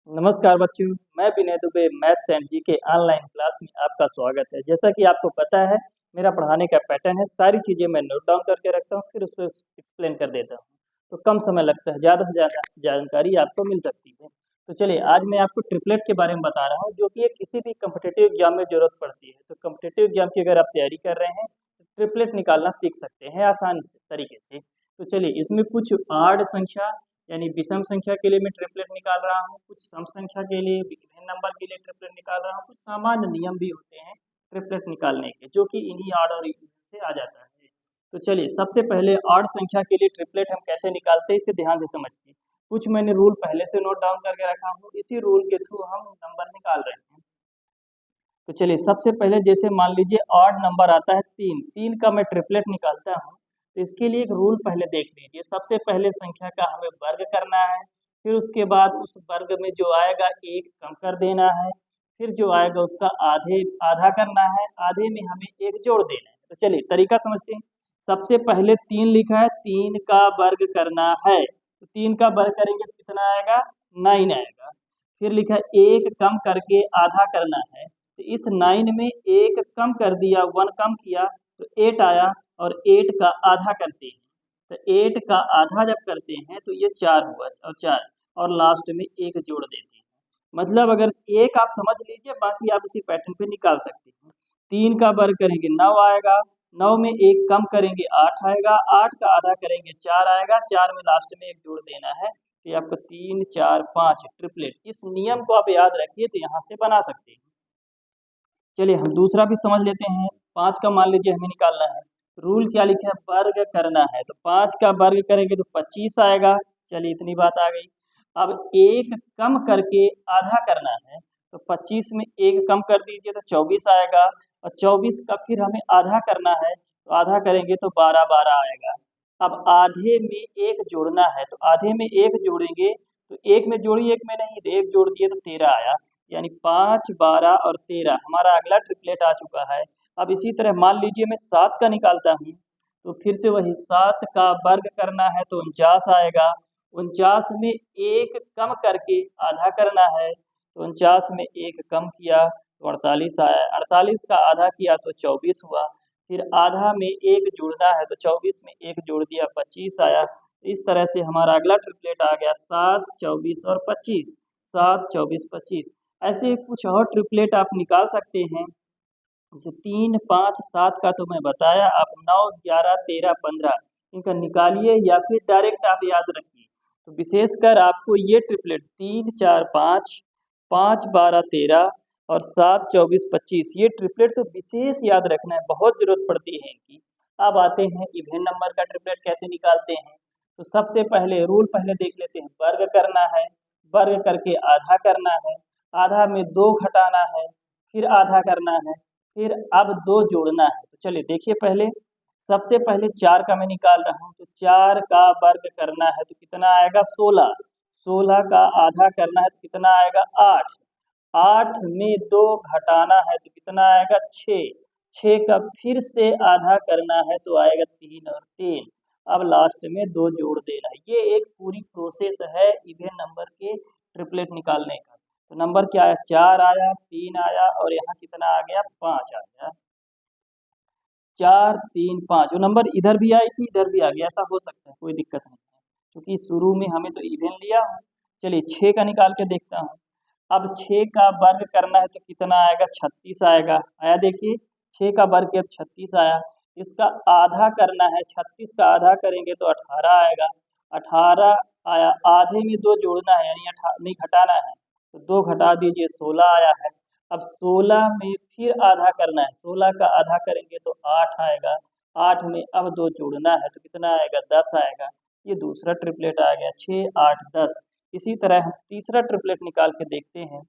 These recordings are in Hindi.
नमस्कार बच्चों, मैं Vinay Dubey maths and GK online class में आपका स्वागत है। जैसा कि आपको पता है, मेरा पढ़ाने का पैटर्न है, सारी चीज़ें मैं नोट डाउन करके रखता हूँ, फिर उसको एक्सप्लेन कर देता हूँ। तो कम समय लगता है, ज़्यादा से ज़्यादा जानकारी आपको मिल सकती है। तो चलिए, आज मैं आपको ट्रिपलेट के बारे में बता रहा हूँ, जो कि किसी भी कम्पिटिटिव एग्जाम में ज़रूरत पड़ती है। तो कम्पिटिटिव एग्जाम की अगर आप तैयारी कर रहे हैं, तो ट्रिपलेट निकालना सीख सकते हैं आसान तरीके से। तो चलिए, इसमें कुछ आड संख्या यानी विषम संख्या के लिए मैं ट्रिपलेट निकाल रहा हूँ, कुछ सम संख्या के लिए, विभिन्न नंबर के लिए ट्रिपलेट निकाल रहा हूँ, कुछ सामान्य नियम भी होते हैं ट्रिपलेट निकालने के, जो कि इन्हीं ऑड और इवन से आ जाता है। तो चलिए, सबसे पहले ऑड संख्या के लिए ट्रिपलेट हम कैसे निकालते हैं, इसे ध्यान से समझिए। कुछ मैंने रूल पहले से नोट डाउन करके रखा हूँ, इसी रूल के थ्रू हम नंबर निकाल रहे हैं। तो चलिए, सबसे पहले जैसे मान लीजिए ऑड नंबर आता है 3, 3 का मैं ट्रिपलेट निकालता हूँ। तो इसके लिए एक रूल पहले देख लीजिए। सबसे पहले संख्या का हमें वर्ग करना है, फिर उसके बाद उस वर्ग में जो आएगा 1 कम कर देना है, फिर जो आएगा उसका आधा करना है, आधे में हमें 1 जोड़ देना है। तो चलिए तरीका समझते हैं। सबसे पहले 3 लिखा है, 3 का वर्ग करना है, तो 3 का वर्ग करेंगे तो कितना आएगा, 9 आएगा। फिर लिखा है 1 कम करके आधा करना है, तो इस 9 में 1 कम कर दिया, 1 कम किया तो 8 आया, और 8 का आधा करते हैं, तो 8 का आधा जब करते हैं तो ये 4 हुआ, और 4 और लास्ट में 1 जोड़ देते हैं। मतलब अगर एक आप समझ लीजिए, बाकी आप उसी पैटर्न पे निकाल सकते हैं। 3 का वर्ग करेंगे 9 आएगा, 9 में 1 कम करेंगे 8 आएगा, 8 का आधा करेंगे 4 आएगा, 4 में लास्ट में 1 जोड़ देना है, तो ये आपको 3 4 5 ट्रिपलेट। इस नियम को आप याद रखिए, तो यहाँ से बना सकते हैं। चलिए, हम दूसरा भी समझ लेते हैं। 5 का मान लीजिए हमें निकालना है, रूल क्या लिखा है, वर्ग करना है, तो 5 का वर्ग करेंगे तो 25 आएगा। चलिए, इतनी बात आ गई। अब 1 कम करके आधा करना है, तो 25 में 1 कम कर दीजिए तो 24 आएगा, और 24 का फिर हमें आधा करना है, तो आधा करेंगे तो 12 12 आएगा। अब आधे में 1 जोड़ना है, तो आधे में 1 जोड़ेंगे, तो 1 में जोड़िए 1 में नहीं, तो 1 जोड़ दिए तो 13 आया। यानी 5 12 और 13 हमारा अगला ट्रिपलेट आ चुका है। अब इसी तरह मान लीजिए मैं 7 का निकालता हूँ, तो फिर से वही 7 का वर्ग करना है तो 49 आएगा। 49 में 1 कम करके आधा करना है, तो 49 में 1 कम किया तो 48 आया। 48 का आधा किया तो 24 हुआ। फिर आधा में 1 जोड़ना है, तो 24 में 1 जोड़ दिया 25 आया। इस तरह से हमारा अगला ट्रिपलेट आ गया 7 24 और 25, 7 24 25। ऐसे कुछ और ट्रिपलेट आप निकाल सकते हैं, जैसे 3 5 7 का तो मैं बताया, आप 9 11 13 15 इनका निकालिए, या फिर डायरेक्ट आप याद रखिए। तो विशेषकर आपको ये ट्रिपलेट 3 4 5, 5 12 13 और 7 24 25, ये ट्रिपलेट तो विशेष याद रखना है, बहुत जरूरत पड़ती है इनकी। अब आते हैं इवन नंबर का ट्रिपलेट कैसे निकालते हैं। तो सबसे पहले रूल पहले देख लेते हैं। वर्ग करना है, वर्ग करके आधा करना है, आधा में 2 घटाना है, फिर आधा करना है, फिर अब 2 जोड़ना है। तो चलिए देखिए, पहले सबसे पहले 4 का मैं निकाल रहा हूँ, तो 4 का वर्ग करना है तो कितना आएगा, 16। 16 का आधा करना है तो कितना आएगा, 8। 8 में 2 घटाना है तो कितना आएगा, 6। 6 का फिर से आधा करना है तो आएगा 3 और 3। अब लास्ट में 2 जोड़ देना है। ये एक पूरी प्रोसेस है इवन नंबर के ट्रिपलेट निकालने का। तो नंबर क्या आया, 4 आया, 3 आया, और यहाँ कितना आ गया, 5 आ गया। 4 3 5, वो नंबर इधर भी आई थी इधर भी आ गया, ऐसा हो सकता है, कोई दिक्कत नहीं है, क्योंकि शुरू में हमें तो इवन लिया हूँ। चलिए 6 का निकाल के देखता हूँ। अब 6 का वर्ग करना है तो कितना आएगा, 36 आएगा। आया, देखिए 6 का वर्ग किया 36 आया। इसका आधा करना है, 36 का आधा करेंगे तो 18 आएगा। 18 आया, आधे में 2 जोड़ना है, यानी नहीं घटाना है, तो 2 घटा दीजिए 16 आया है। अब 16 में फिर आधा करना है, 16 का आधा करेंगे तो 8 आएगा। 8 में अब 2 जोड़ना है तो कितना आएगा, 10 आएगा। ये दूसरा ट्रिपलेट आ गया, 6 8 10। इसी तरह हम तीसरा ट्रिपलेट निकाल के देखते हैं।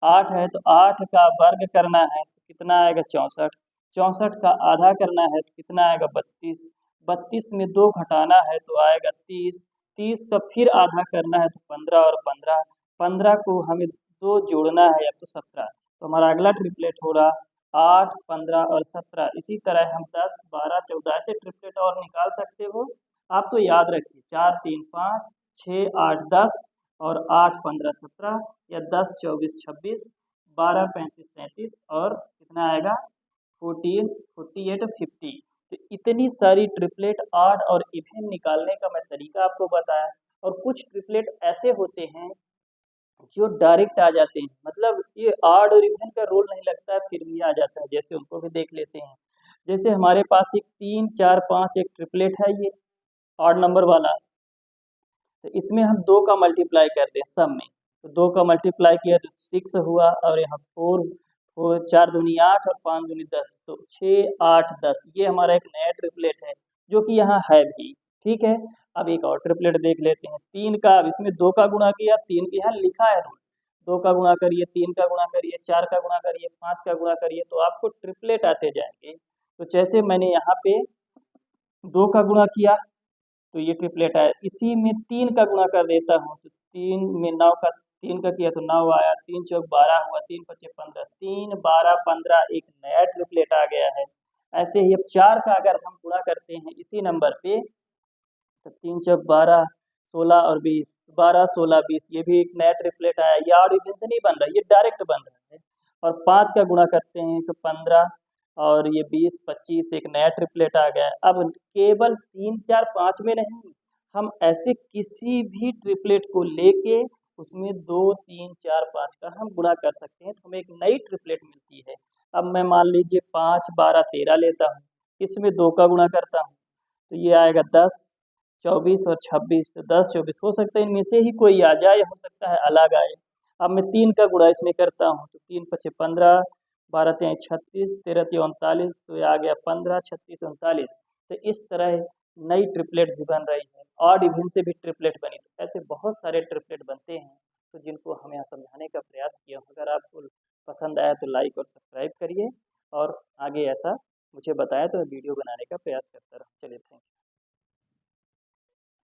8 है तो 8 का वर्ग करना है तो कितना आएगा, 64। 64 का आधा करना है तो कितना आएगा, 32। 32 में 2 घटाना है तो आएगा 30। 30 का फिर आधा करना है तो 15, और 15 15 को हमें 2 जोड़ना है, अब तो 17। तो हमारा अगला ट्रिपलेट हो रहा 8 15 और 17। इसी तरह हम 10 12 14 ऐसे ट्रिपलेट और निकाल सकते हो। आप तो याद रखिए 4 3 5 6 8 10 और 8 15 17 या 10 24 26 12 35 37 और कितना आएगा 14 48 50। तो इतनी सारी ट्रिपलेट ऑड और इवन निकालने का मैं तरीका आपको बताया। और कुछ ट्रिपलेट ऐसे होते हैं जो डायरेक्ट आ जाते हैं, मतलब ये ऑड और इवन का रोल नहीं लगता है फिर भी आ जाता है। जैसे उनको भी देख लेते हैं। जैसे हमारे पास एक 3 4 5 एक ट्रिपलेट है, ये ऑड नंबर वाला। तो इसमें हम 2 का मल्टीप्लाई कर दें सब में, तो 2 का मल्टीप्लाई किया तो 6 हुआ, और यहाँ 4 4 दूनी 8 और 5 दूनी 10, तो 6 8 10 ये हमारा एक नया ट्रिपलेट है जो कि यहाँ है भी। ठीक है, अब एक और ट्रिपलेट देख लेते हैं। 3 का, अब इसमें 2 का गुणा किया, 3 के यहाँ लिखा है रूल, 2 का गुणा करिए, 3 का गुणा करिए, 4 का गुणा करिए, 5 का गुणा करिए, तो आपको ट्रिपलेट आते जाएंगे। तो जैसे मैंने यहाँ पे 2 का गुणा किया तो ये ट्रिपलेट आया, इसी में 3 का गुणा कर देता हूँ तो 3 में 9 का, 3 का किया तो 9 आया, 3 चौक 12 हुआ, 3 पचे 15, 3 12 15 एक नया ट्रिपलेट आ गया है। ऐसे ही अब 4 का अगर हम गुणा करते हैं इसी नंबर पे, तो 3 चौक 12 16 और 20, 12 16 20 ये भी एक नया ट्रिपलेट आया। ये और इवन से नहीं बन रहा, ये डायरेक्ट बन रहा है। और 5 का गुणा करते हैं तो 15 और ये 20 25 एक नया ट्रिपलेट आ गया। अब केवल 3 4 5 में नहीं, हम ऐसे किसी भी ट्रिपलेट को लेके उसमें 2 3 4 5 का हम गुणा कर सकते हैं, तो हमें एक नई ट्रिपलेट मिलती है। अब मैं मान लीजिए 5 12 13 लेता हूँ, इसमें 2 का गुणा करता हूँ तो ये आएगा 10 24 और 26, तो 10 24 हो सकता है इनमें से ही कोई आ जाए, हो सकता है अलग आए। अब मैं 3 का गुणा इसमें करता हूँ तो 3 पचे 15, 12 तिहाई 36, 13 तिहाई 39, तो ये आ गया 15 36 39। तो इस तरह नई ट्रिपलेट भी बन रही है, ऑड इवन से भी ट्रिपलेट बनी। तो ऐसे बहुत सारे ट्रिपलेट बनते हैं, तो जिनको हम यहाँ समझाने का प्रयास किया। अगर आपको पसंद आया तो लाइक और सब्सक्राइब करिए, और आगे ऐसा मुझे बताया तो मैं वीडियो बनाने का प्रयास करता रहूँ। चलिए, थैंक यू।